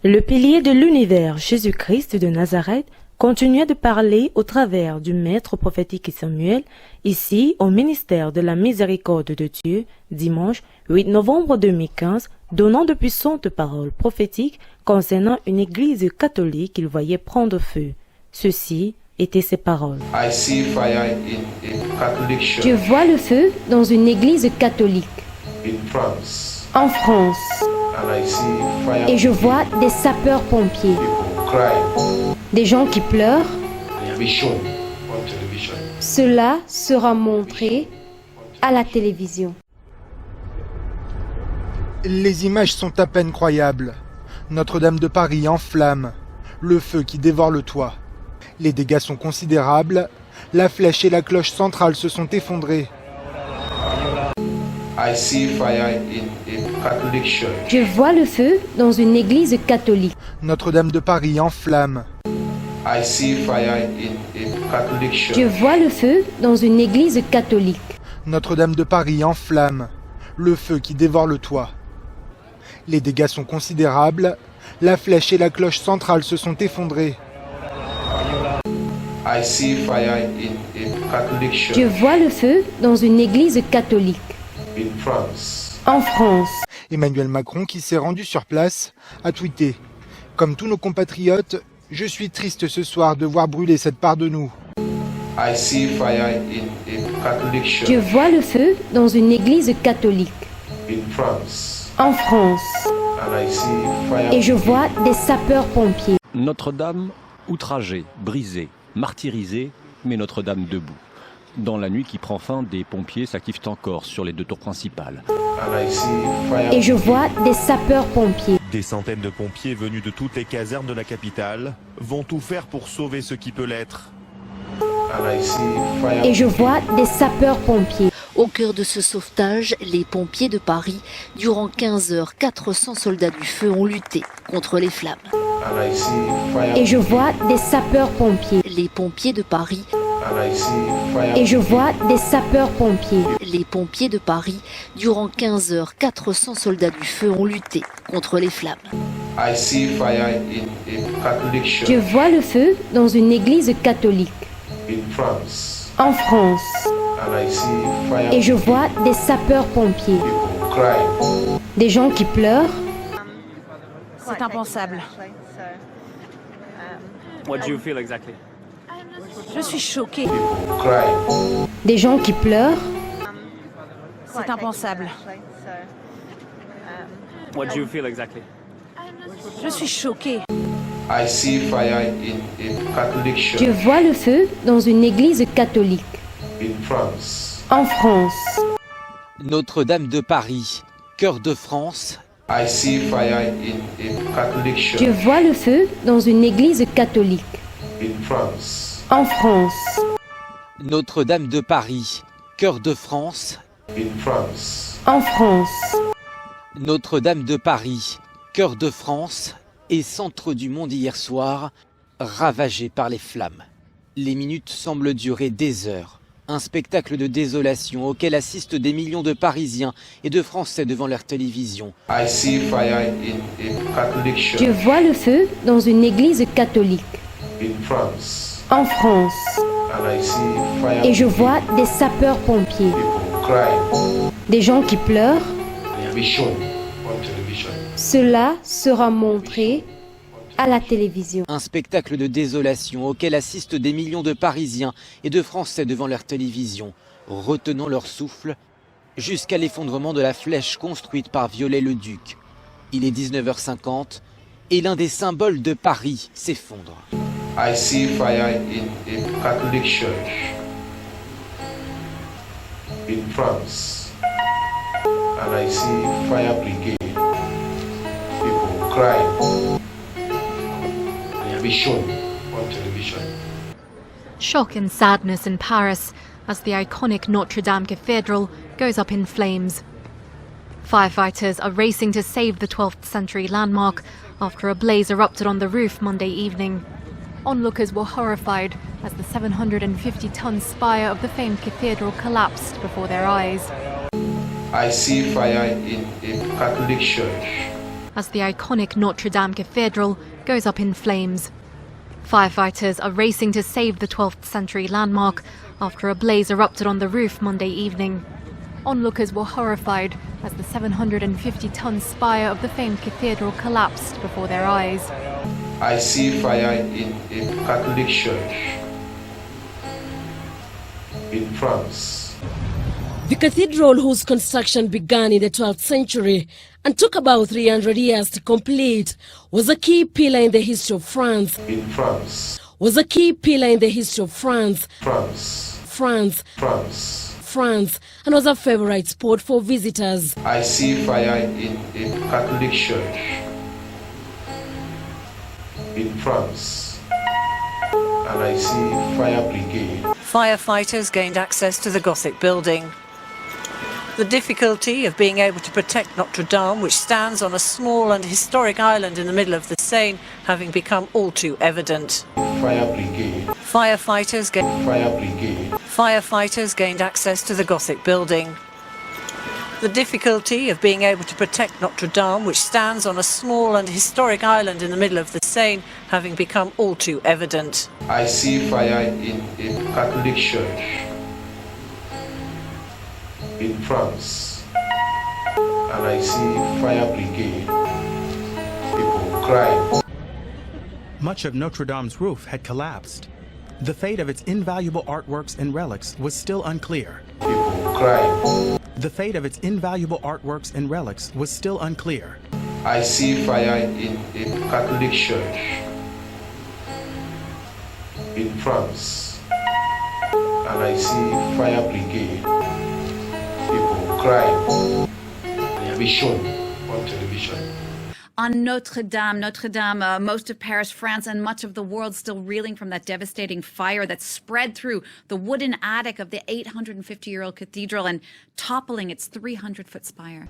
Le pilier de l'univers, Jésus-Christ de Nazareth, continuait de parler au travers du maître prophétique Samuel, ici au ministère de la miséricorde de Dieu, dimanche 8 novembre 2015, donnant de puissantes paroles prophétiques concernant une église catholique qu'il voyait prendre feu. Ceci étaient ses paroles. Je vois le feu dans une église catholique en France. Et je vois des sapeurs-pompiers, des gens qui pleurent. Cela sera montré à la télévision. Les images sont à peine croyables. Notre-Dame de Paris en flammes, le feu qui dévore le toit. Les dégâts sont considérables, la flèche et la cloche centrale se sont effondrées. Je vois le feu dans une église catholique. Notre-Dame de Paris en flammes. Je vois le feu dans une église catholique. Notre-Dame de Paris en flammes, le feu qui dévore le toit. Les dégâts sont considérables, la flèche et la cloche centrale se sont effondrées. Je vois le feu dans une église catholique en France. Emmanuel Macron, qui s'est rendu sur place, a tweeté « Comme tous nos compatriotes, je suis triste ce soir de voir brûler cette part de nous. » Je vois le feu dans une église catholique en France. Et je vois des sapeurs-pompiers. Notre-Dame outragée, brisée, martyrisée, mais Notre-Dame debout. Dans la nuit qui prend fin, des pompiers s'activent encore sur les deux tours principales. Et je vois des sapeurs-pompiers. Des centaines de pompiers venus de toutes les casernes de la capitale vont tout faire pour sauver ce qui peut l'être. Et je vois des sapeurs-pompiers. Au cœur de ce sauvetage, les pompiers de Paris, durant 15 heures, 400 soldats du feu ont lutté contre les flammes. Et je vois des sapeurs-pompiers. Les pompiers de Paris. Et je vois des sapeurs-pompiers. Les pompiers de Paris, durant 15 heures, 400 soldats du feu ont lutté contre les flammes. Je vois le feu dans une église catholique en France. Et je vois des sapeurs-pompiers, des gens qui pleurent. C'est impensable. What do you feel exactly? Je suis choquée. Des gens qui pleurent. C'est impensable. What do you feel exactly? Je suis choquée. Je vois le feu dans une église catholique en France. Notre-Dame de Paris, cœur de France. Je vois le feu dans une église catholique en France. Notre-Dame de Paris, cœur de France. En France. Notre-Dame de Paris, cœur de France et centre du monde hier soir, ravagé par les flammes. Les minutes semblent durer des heures. Un spectacle de désolation auquel assistent des millions de Parisiens et de Français devant leur télévision. Je vois le feu dans une église catholique en France. Et je vois des sapeurs-pompiers, des gens qui pleurent. Cela sera montré à la télévision. Un spectacle de désolation auquel assistent des millions de Parisiens et de Français devant leur télévision, retenant leur souffle jusqu'à l'effondrement de la flèche construite par Viollet-le-Duc. Il est 19h50 et l'un des symboles de Paris s'effondre. I see fire in a Catholic church in France, and I see fire brigade, people crying. They have been shown on television. Shock and sadness in Paris as the iconic Notre Dame Cathedral goes up in flames. Firefighters are racing to save the 12th century landmark after a blaze erupted on the roof Monday evening. Onlookers were horrified as the 750-ton spire of the famed cathedral collapsed before their eyes. I see fire in a Catholic church as the iconic Notre Dame Cathedral goes up in flames. Firefighters are racing to save the 12th century landmark after a blaze erupted on the roof Monday evening. Onlookers were horrified as the 750-ton spire of the famed cathedral collapsed before their eyes. I see fire in a Catholic church in France. The cathedral, whose construction began in the 12th century and took about 300 years to complete, was a key pillar in the history of France. In France. Was a key pillar in the history of France. France. France. France. France, and was a favorite spot for visitors. I see fire in a Catholic church in France, and I see fire brigade. Firefighters gained access to the Gothic building. The difficulty of being able to protect Notre Dame, which stands on a small and historic island in the middle of the Seine, having become all too evident. Fire brigade. Firefighters gained access to the Gothic building. The difficulty of being able to protect Notre Dame, which stands on a small and historic island in the middle of the Seine, having become all too evident. I see fire in a Catholic church in France, and I see fire brigade, people crying. Much of Notre Dame's roof had collapsed. The fate of its invaluable artworks and relics was still unclear. People crying. The fate of its invaluable artworks and relics was still unclear. I see fire in a Catholic church in France, and I see fire brigade, people crying. Vision on television. On Notre Dame, most of Paris, France, and much of the world still reeling from that devastating fire that spread through the wooden attic of the 850-year-old cathedral and toppling its 300-foot spire.